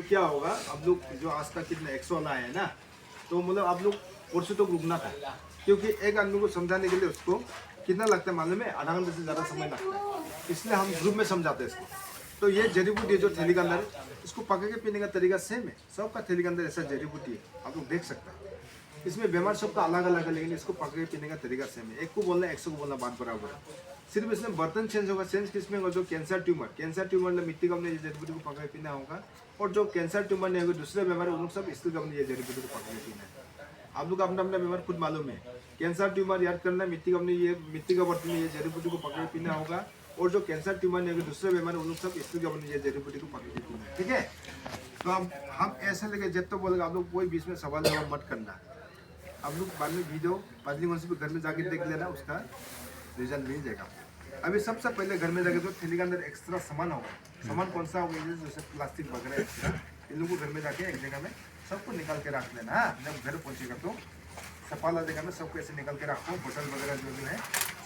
तो क्या होगा, अब लोग जो आज का कितना 100 वाला है ना, तो मतलब आप लोग परसों तो रुकना था, क्योंकि एक आदमी को समझाने के लिए उसको कितना लगता है मालूम है, आधा घंटे से ज़्यादा समय लगता है। इसलिए हम ग्रुप में समझाते हैं इसको। तो ये जड़ी बूटी जो थैली के अंदर, इसको पका के पीने का तरीका सेम है, सबका थैली के अंदर ऐसा जड़ी बूटी है, आप लोग देख सकते हैं। इसमें बीमार सबका अलग अलग है, लेकिन इसको पका के पीने का तरीका सेम है। एक को बोलना 100 को बोलना बात बराबर है। सिर्फ इसमें बर्तन चेंज होगा। चेंज किसमें होगा, जो कैंसर ट्यूमर ने मिट्टी का अपने ये जड़ी बूटी को पका के पीना होगा, और जो कैंसर ट्यूमर नहीं होगा दूसरे बीमार उन लोग सब स्टील का अपने ये जड़ी बूटी को पका के पीना है। आप लोग अपना अपना बीमार खुद मालूम है। कैंसर ट्यूमर याद करना, मिट्टी का अपने ये मिट्टी का बर्तन में ये जड़ी बूटी को पका के पीना होगा, और जो कैंसर ट्यूमर नहीं होगा दूसरे बीमार उन लोग सब स्टील का अपने ये जड़ी बूटी को पका के पीना है। ठीक है, तो हम ऐसे लेके जब तो बोलेगा, आप लोग कोई बीच में सवाल जवाब मत करना। आप लोग बाद में वीडियो पादरी से भी घर में जाके देख लेना, उसका रिजल्ट मिल जाएगा। अभी सबसे पहले घर में जाके जो थैली के अंदर एक्स्ट्रा सामान होगा, सामान कौन सा होगा, जैसे प्लास्टिक वगैरह एक्स्ट्रा, इन लोगों को घर में जाके एक जगह में सबको निकाल के रख लेना। हाँ, जब घर पहुंचेगा तो सफाला जगह में सबको ऐसे निकाल के रखो, बोतल वगैरह जो भी है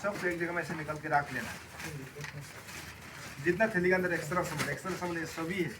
सबको एक जगह में ऐसे निकाल के रख लेना। जितना थैली के अंदर एक्स्ट्रा सामान ये सभी है,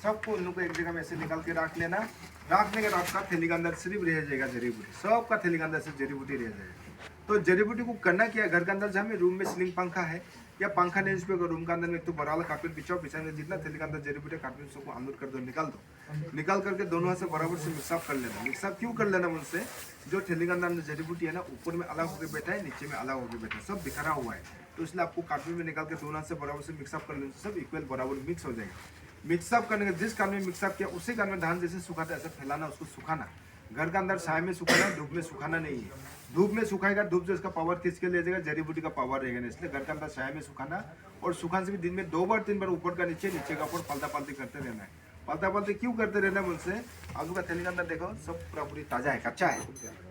सबको उन लोग को एक जगह में ऐसे निकाल के रख लेना। रखने के बाद आपका थैली के अंदर सिर्फ रह जाएगा जड़ी बूटी, सबका थैली के अंदर सिर्फ जड़ी बूटी रह जाएगा। तो जड़ी बूटी को करना क्या है, घर के अंदर जहाँ में रूम में सीलिंग पंखा है या पंखा नहीं, उस पर रूम के अंदर में एक तो बड़ा वाला कार्पेट बिछाओ, बिछाने जितना थैली के अंदर जड़ी बूटी कार्पेट सबको अनलोड कर दो, निकाल करके दोनों हाथ से बराबर से मिक्सअप कर लेना। मिक्सअप क्यों कर लेना मुझसे, जो थैली के अंदर जड़ी बूटी है ना, ऊपर में अलग होकर बैठा है, नीचे में अलग होकर बैठा है, सब बिखरा हुआ है। तो इसलिए आपको कार्पेट में निकाल के दोनों हाथ से बराबर से मिक्सअप कर लेना, सब इक्वल बराबर मिक्स हो जाएगा। मिक्सअप करने के जिस कान में मिक्सअप किया उसी कान में धान जैसे सुखाता है ऐसे फैलाना, उसको सुखाना। घर के अंदर छाया में सुखाना, धूप में सुखाना नहीं है। धूप में सुखाएगा, धूप जो इसका पावर किसके ले जाएगा, जड़ी बूटी का पावर रहेगा ना, इसलिए घर के अंदर छाया में सुखाना। और सुखाने से भी दिन में 2 बार 3 बार ऊपर का नीचे, नीचे का ऊपर पलटा पलटी करते रहना है। पलटा पलटी क्यों करते रहना है मुझसे, आलू का थैली के अंदर देखो सब पूरा पूरी ताजा है, कच्चा है,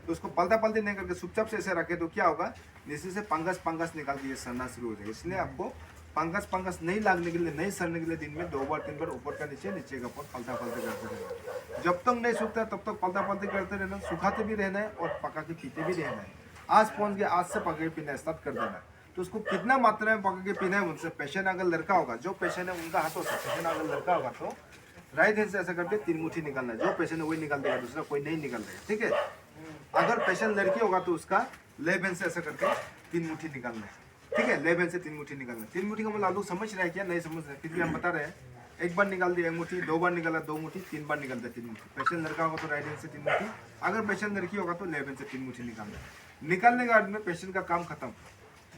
तो उसको पलटा पलटी नहीं करके चुपचाप से ऐसे रखे तो क्या होगा, नीचे से पंगस निकाल के ये सड़ना शुरू हो जाएगा। इसलिए आपको पंगस नहीं लगने के लिए, नहीं सड़ने के लिए दिन में 2 बार 3 बार ऊपर का नीचे, नीचे का ऊपर पलटा पलटी करते रहना। जब तक नहीं सूखता तब तक पलटा पलटी करते रहना, सुखाते भी रहना है और पका के पीते भी रहना है। आज पहुंच गया, आज से पका के पीना स्टार्ट कर देना। तो उसको कितना मात्रा में पका के पीना है मुझसे, पेशेंट अगर लड़का होगा, जो पेशेंट है उनका हाथ होता है, पेशेंट अगर लड़का होगा तो राइट हैंड से ऐसा करके 3 मुट्ठी निकालना है, जो पेशेंट है वही निकाल देगा, दूसरा कोई नहीं निकाल देगा। ठीक है, अगर पेशेंट लड़की होगा तो उसका लेफ्ट हैंड से ऐसा करके 3 मुट्ठी निकालना है। ठीक है, लेफ्ट हैंड से 3 मुट्ठी निकालना। 3 मुट्ठी का मतलब आप लोग समझ रहे हैं क्या, नहीं समझ रहे, फिर भी हम बता रहे हैं। एक बार निकाल दिया 1 मुट्ठी, 2 बार निकाला 2 मुट्ठी, 3 बार निकालता है 3 मुट्ठी। पेशेंट लड़का होगा तो राइट हैंड से 3 मुट्ठी, अगर पेशेंट लड़की होगा तो लेफ्ट हैंड से 3 मुट्ठी निकालना है। निकालने के बाद में पेशेंट का काम खत्म,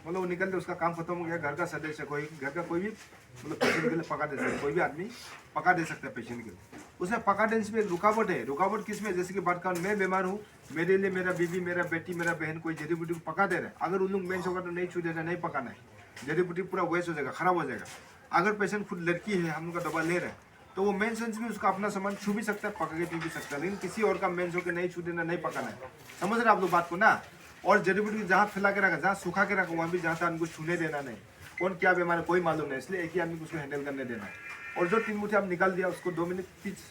मतलब वो निकल के उसका काम खत्म हो गया। घर का सदस्य कोई, घर का कोई भी मतलब पेशेंट के लिए पका दे सकता है, कोई भी आदमी पका दे सकता है पेशेंट के लिए। उसमें पका देने में एक रुकावट है। रुकावट किस में, जैसे कि बात करूँ, मैं बीमार हूँ, मेरे लिए मेरा बीवी, मेरा बेटी, मेरा बहन कोई जड़ी बूटी को पका दे रहा है, अगर उन लोग मेंस होगा तो नहीं छू देना, नहीं पकाना है, जड़ी बूटी पूरा वेस्ट हो जाएगा, खराब हो जाएगा। अगर पेशेंट खुद लड़की है, हम लोग का दवा ले रहे हैं, तो वो मेन सेंस में उसका अपना सामान छू भी सकता है, पका के पी भी सकता है, लेकिन किसी और का मेंस होकर नहीं छू देना, नहीं पकाना है। समझ रहे आप लोग बात को ना। और जड़ी बूटी जहाँ फैला के रखा, जहाँ सुखा के रखा, वहाँ भी जहाँ तक उनको छूने देना नहीं। कौन क्या बीमार है कोई मालूम नहीं, इसलिए एक ही आदमी को उसको हैंडल करने देना है। और जो 3 मुट्ठी आप निकाल दिया उसको 2 मिनट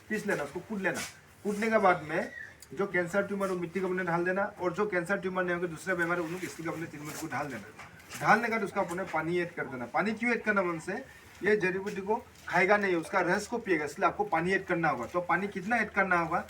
पीस लेना, उसको कूट लेना। कूटने के बाद में जो कैंसर ट्यूमर वो मिट्टी का अपने डाल देना, और जो कैंसर ट्यूमर नहीं होगा दूसरे बीमार है उन लोग इसके अपने 3 मिनट को ढाल देना। ढालने का उसका अपने पानी ऐड कर देना। पानी क्यों ऐड करना मन से, ये जड़ी बूटी को खाएगा नहीं, उसका रस को पिएगा, इसलिए आपको पानी ऐड करना होगा। तो पानी कितना ऐड करना होगा,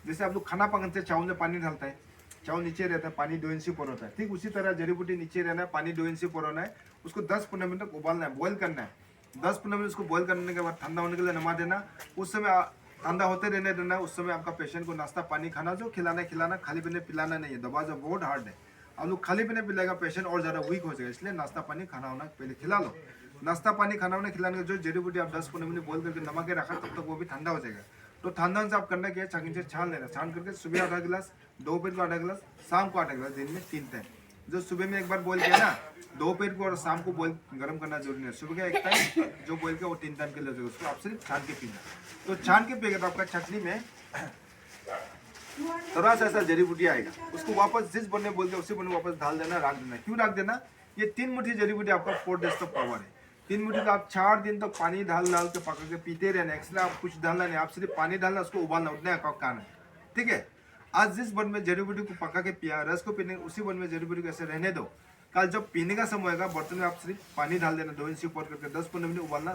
जैसे आप लोग खाना पकाते हैं, चावल में पानी डालता है, चावल नीचे रहता है, पानी 2 इंच ऊपर होता है, ठीक उसी तरह जड़ी बूटी नीचे रहना है, पानी 2 इंच ऊपर होना है। उसको 10-15 मिनट तक उबालना है, बॉईल करना है। 10-15 मिनट उसको बॉईल करने के बाद ठंडा होने के लिए नमा देना। उस समय ठंडा होते रहने देना। उस समय आपका पेशेंट को नाश्ता पानी खाना, जो खिलाना, खाली पीने पिलाना नहीं है। दवा जो बहुत हार्ड है, आप लोग खाली पीने पिलाएगा पेशेंट और ज़्यादा वीक हो जाएगा, इसलिए नाश्ता पानी खाना होना पहले खिला लो। नाश्ता पानी खाना होना खिलाने का जो जड़ी बूटी आप 10-15 मिनट बॉईल करके नमक के रखा, तब तक वो भी ठंडा हो जाएगा। तो ठंडा से आप करना क्या है, छान से छान लेना, छान करके सुबह आधा गिलास, दोपहर को आधा गिलास, शाम को आधा गिलास, दिन में 3 टाइम। जो सुबह में एक बार बॉईल किया ना, दोपहर को और शाम को बॉईल गर्म करना जरूरी है। सुबह का एक टाइम जो बॉईल किया वो 3 टाइम के लिए उसको आप सिर्फ छान के पीना। तो छान के पिएगा तो आपका चटनी में थोड़ा सा ऐसा जड़ी बूटी आएगा, उसको वापस जिस बनने बोलते उसी बनने वापस डाल देना, रख देना। क्यों रख देना, ये 3 मुट्ठी जड़ी बूटी आपका 4 डेज तक पावर है। 3 मुट्ठी का आप 4 दिन तक पानी डाल के पका के पीते रहना। एक्स्ट्रा आप कुछ डालना नहीं, आप सिर्फ पानी डालना, उसको उबालना, उतना है काम है। ठीक है, आज जिस बन में जड़ी बूटी को पका के पिया, रस को पीने, उसी बन में जड़ी बूटी को ऐसे रहने दो। कल जब पीने का समय होगा, बर्तन में आप सिर्फ पानी डाल देना, 2 इंच ऊपर करके 10-15 मिनट उबालना।